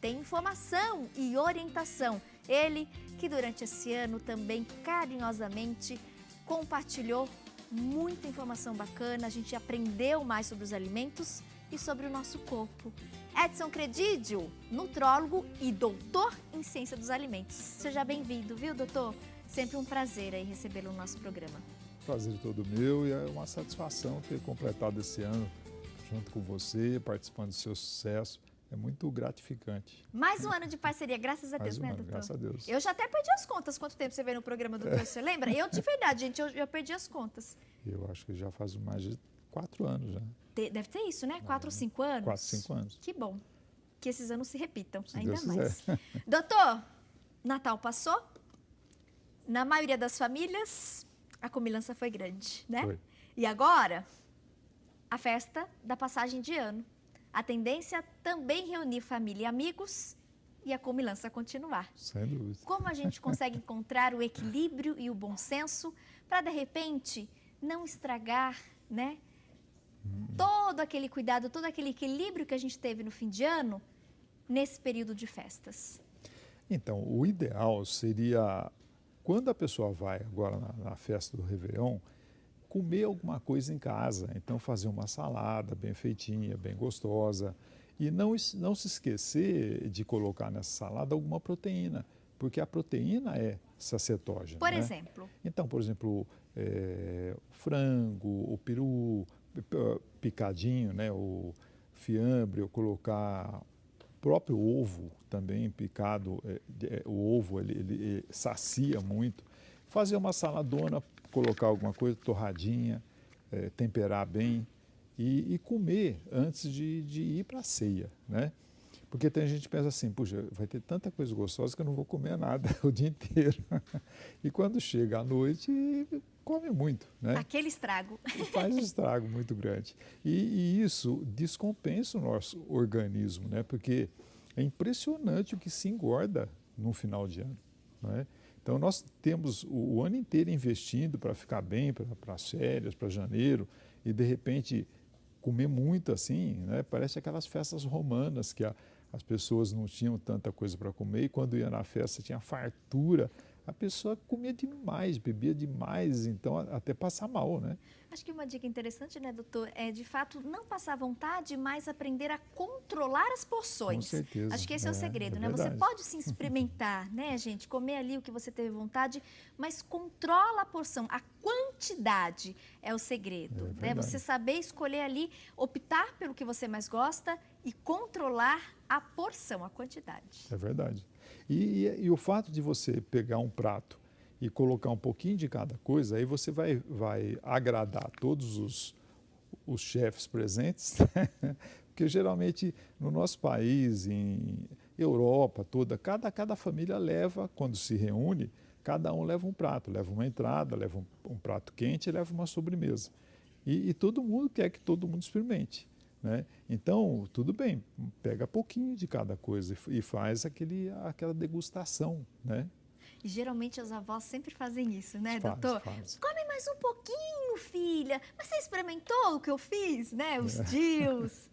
tem informação e orientação. Ele que durante esse ano também carinhosamente compartilhou muita informação bacana, a gente aprendeu mais sobre os alimentos e sobre o nosso corpo. Edson Credidio, nutrólogo e doutor em ciência dos alimentos. Seja bem-vindo, viu, doutor? Sempre um prazer aí recebê-lo no nosso programa. Prazer todo meu e é uma satisfação ter completado esse ano junto com você, participando do seu sucesso. É muito gratificante. Mais um ano de parceria, graças a Deus, né, doutor? Graças a Deus. Eu já até perdi as contas quanto tempo você veio no programa, doutor, você lembra? Eu, de verdade, gente, eu já perdi as contas. Eu acho que já faz mais de 4 anos já. Deve ter isso, né? 4 ou 5 anos? 4, 5 anos. Que bom. Que esses anos se repitam, Se ainda Deus mais. quiser. Doutor, Natal passou. Na maioria das famílias, a comilança foi grande, né? Foi. E agora, a festa da passagem de ano. A tendência também reunir família e amigos e a comilança continuar. Sem dúvida. Como a gente consegue encontrar o equilíbrio e o bom senso para, de repente, não estragar, né? Todo aquele cuidado, todo aquele equilíbrio que a gente teve no fim de ano, nesse período de festas. Então, o ideal seria, quando a pessoa vai agora na festa do Réveillon, comer alguma coisa em casa. Então, fazer uma salada bem feitinha, bem gostosa. E não se esquecer de colocar nessa salada alguma proteína, porque a proteína é sacetógena. Por né? exemplo? Então, por exemplo, frango, o peru picadinho, né? O fiambre, ou colocar próprio ovo também picado. O ovo ele sacia muito. Fazer uma saladona, colocar alguma coisa torradinha, temperar bem e comer antes de ir para a ceia, né? Porque tem gente que pensa assim, puxa, vai ter tanta coisa gostosa que eu não vou comer nada o dia inteiro. E quando chega à noite, come muito, né? Aquele estrago. E faz um estrago muito grande. E isso descompensa o nosso organismo, né? Porque é impressionante o que se engorda no final de ano, né? Então, nós temos o ano inteiro investindo para ficar bem, para as férias, para janeiro, e de repente comer muito assim, né? Parece aquelas festas romanas que as pessoas não tinham tanta coisa para comer e quando ia na festa tinha fartura. A pessoa comia demais, bebia demais, então até passar mal, né? Acho que uma dica interessante, né, doutor, é de fato não passar vontade, mas aprender a controlar as porções. Com certeza. Acho que esse é o segredo, né? Verdade. Você pode sim experimentar, né, gente? Comer ali o que você teve vontade, mas controla a porção. A quantidade é o segredo, né? Você saber escolher ali, optar pelo que você mais gosta e controlar a porção, a quantidade. É verdade. E o fato de você pegar um prato e colocar um pouquinho de cada coisa, aí você vai agradar todos os chefes presentes, né? Porque geralmente no nosso país, em Europa toda, cada família leva, quando se reúne, cada um leva um prato, leva uma entrada, leva um prato quente e leva uma sobremesa. E todo mundo quer que todo mundo experimente, né? Então, tudo bem, pega pouquinho de cada coisa e faz aquela degustação, né? E geralmente as avós sempre fazem isso, né, doutor? Faz. Come mais um pouquinho, filha. Mas você experimentou o que eu fiz, né? Os tios.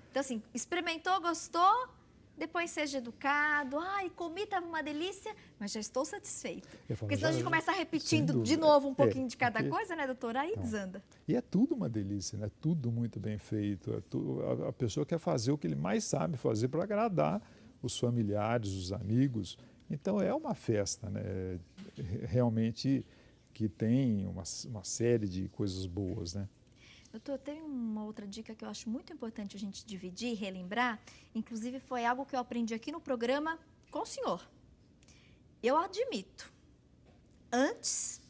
Então, assim, experimentou, gostou, depois seja educado. Ai, comi, estava uma delícia, mas já estou satisfeito. Porque senão a gente começa repetindo de novo um pouquinho de cada coisa, né, doutor? Aí desanda. E é tudo uma delícia, né? Tudo muito bem feito. A pessoa quer fazer o que ele mais sabe fazer para agradar os familiares, os amigos. Então é uma festa, né? Realmente que tem uma série de coisas boas, né? Doutor, tem uma outra dica que eu acho muito importante a gente dividir e relembrar. Inclusive foi algo que eu aprendi aqui no programa com o senhor. Eu admito, antes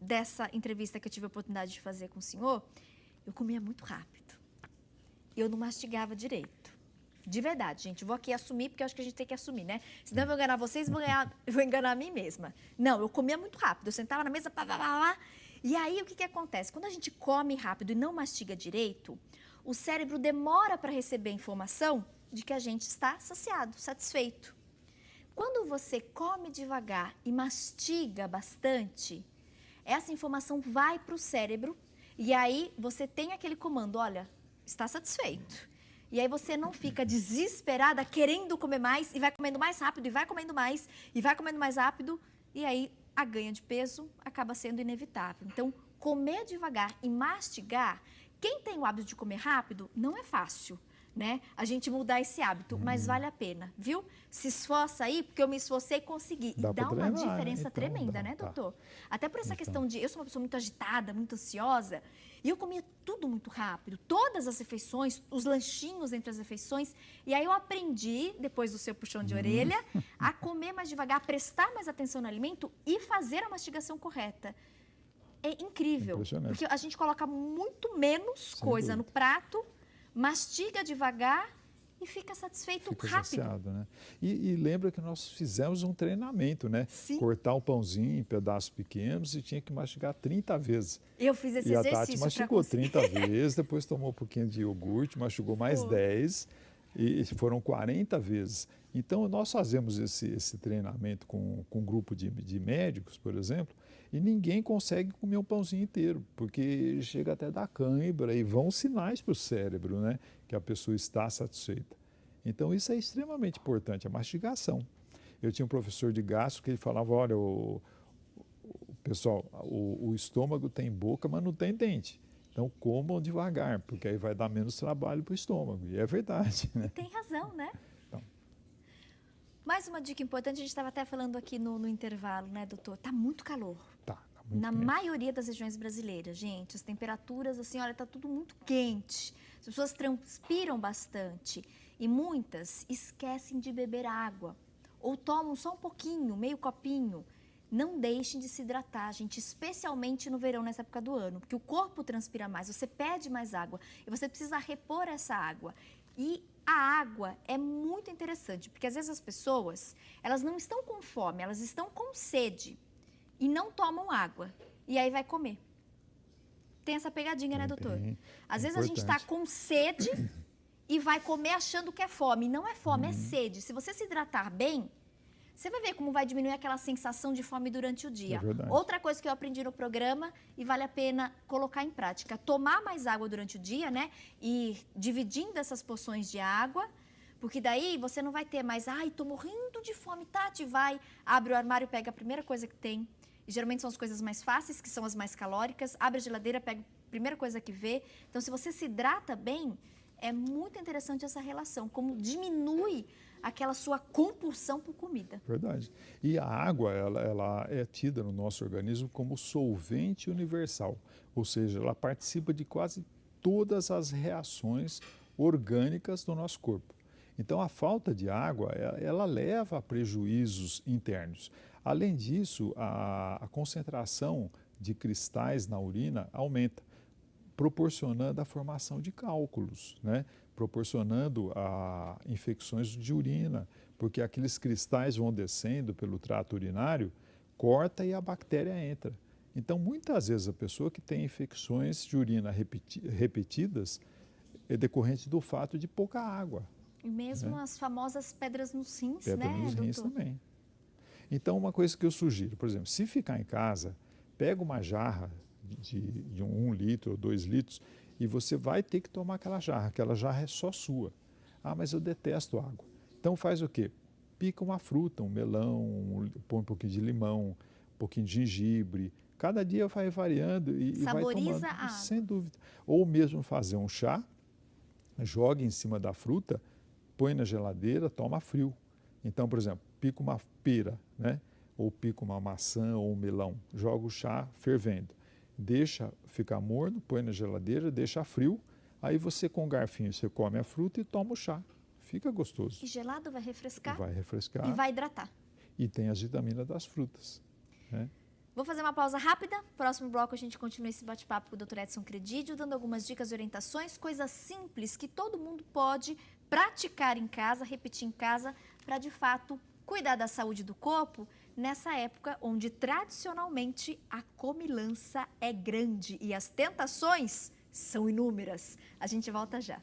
dessa entrevista que eu tive a oportunidade de fazer com o senhor, eu comia muito rápido. Eu não mastigava direito. De verdade, gente. Vou aqui assumir, porque eu acho que a gente tem que assumir, né? Senão eu vou enganar vocês, vou enganar a mim mesma. Não, eu comia muito rápido. Eu sentava na mesa, e aí o que acontece? Quando a gente come rápido e não mastiga direito, o cérebro demora para receber a informação de que a gente está saciado, satisfeito. Quando você come devagar e mastiga bastante, essa informação vai para o cérebro e aí você tem aquele comando, olha, está satisfeito. E aí você não fica desesperada querendo comer mais e vai comendo mais rápido e vai comendo mais e vai comendo mais rápido e aí a ganha de peso acaba sendo inevitável. Então, comer devagar e mastigar, quem tem o hábito de comer rápido, não é fácil, né? A gente mudar esse hábito, mas vale a pena, viu? Se esforça aí, porque eu me esforcei e consegui. E dá uma diferença tremenda, né, doutor? Até por essa questão de... Eu sou uma pessoa muito agitada, muito ansiosa, e eu comia tudo muito rápido, todas as refeições, os lanchinhos entre as refeições, e aí eu aprendi, depois do seu puxão de orelha, a comer mais devagar, a prestar mais atenção no alimento e fazer a mastigação correta. É incrível, porque a gente coloca muito menos coisa no prato, mastiga devagar e fica satisfeito rápido. Saciado, né? E lembra que nós fizemos um treinamento, né? Sim. Cortar o pãozinho em pedaços pequenos e tinha que mastigar 30 vezes. Eu fiz esse exercício. E a Tati mastigou 30 vezes, depois tomou um pouquinho de iogurte, mastigou mais 10 e foram 40 vezes. Então, nós fazemos esse treinamento com um grupo de médicos, por exemplo, e ninguém consegue comer um pãozinho inteiro, porque chega até dar cãibra e vão sinais para o cérebro, né, que a pessoa está satisfeita. Então, isso é extremamente importante, a mastigação. Eu tinha um professor de gastro que ele falava, olha, pessoal, o estômago tem boca, mas não tem dente. Então, comam devagar, porque aí vai dar menos trabalho para o estômago. E é verdade, né? Tem razão, né? Mais uma dica importante, a gente estava até falando aqui no intervalo, né, doutor? Tá muito calor. Tá muito Na quente. maioria das regiões brasileiras, gente, as temperaturas, assim, olha, tá tudo muito quente. As pessoas transpiram bastante e muitas esquecem de beber água ou tomam só um pouquinho, meio copinho. Não deixem de se hidratar, gente, especialmente no verão, nessa época do ano, porque o corpo transpira mais, você pede mais água e você precisa repor essa água. E a água é muito interessante, porque às vezes as pessoas, elas não estão com fome, elas estão com sede e não tomam água. E aí vai comer. Tem essa pegadinha, né, doutor? Às vezes a gente está com sede e vai comer achando que é fome. Não é fome, é sede. Se você se hidratar bem, você vai ver como vai diminuir aquela sensação de fome durante o dia. Outra coisa que eu aprendi no programa e vale a pena colocar em prática, tomar mais água durante o dia, né? E dividindo essas porções de água, porque daí você não vai ter mais, ai, tô morrendo de fome, Tati, vai, abre o armário, pega a primeira coisa que tem. E geralmente são as coisas mais fáceis, que são as mais calóricas, abre a geladeira, pega a primeira coisa que vê. Então, se você se hidrata bem, é muito interessante essa relação, como diminui aquela sua compulsão por comida. Verdade. E a água, ela é tida no nosso organismo como solvente universal, ou seja, ela participa de quase todas as reações orgânicas do nosso corpo. Então, a falta de água, ela leva a prejuízos internos. Além disso, a concentração de cristais na urina aumenta, proporcionando a formação de cálculos, né? Proporcionando a infecções de urina, porque aqueles cristais vão descendo pelo trato urinário, corta e a bactéria entra. Então, muitas vezes, a pessoa que tem infecções de urina repetidas é decorrente do fato de pouca água. E mesmo as famosas pedras nos rins, né, doutor? Pedras nos rins também. Então, uma coisa que eu sugiro, por exemplo, se ficar em casa, pega uma jarra de 1 litro ou 2 litros e você vai ter que tomar aquela jarra é só sua. Ah, mas eu detesto água. Então faz o quê? Pica uma fruta, um melão, põe um pouquinho de limão, um pouquinho de gengibre. Cada dia vai variando e vai tomando, a água. sem dúvida. Ou mesmo fazer um chá, joga em cima da fruta, põe na geladeira, toma frio. Então, por exemplo, pica uma pera, né? Ou pica uma maçã ou um melão, joga o chá fervendo. Deixa ficar morno, põe na geladeira, deixa frio, aí você com um garfinho você come a fruta e toma o chá. Fica gostoso. E gelado vai refrescar. Vai refrescar. E vai hidratar. E tem as vitaminas das frutas, né? Vou fazer uma pausa rápida. Próximo bloco a gente continua esse bate-papo com o Dr. Edson Credidio, dando algumas dicas e orientações, coisas simples que todo mundo pode praticar em casa, repetir em casa, para de fato cuidar da saúde do corpo nessa época onde tradicionalmente a comilança é grande e as tentações são inúmeras. A gente volta já.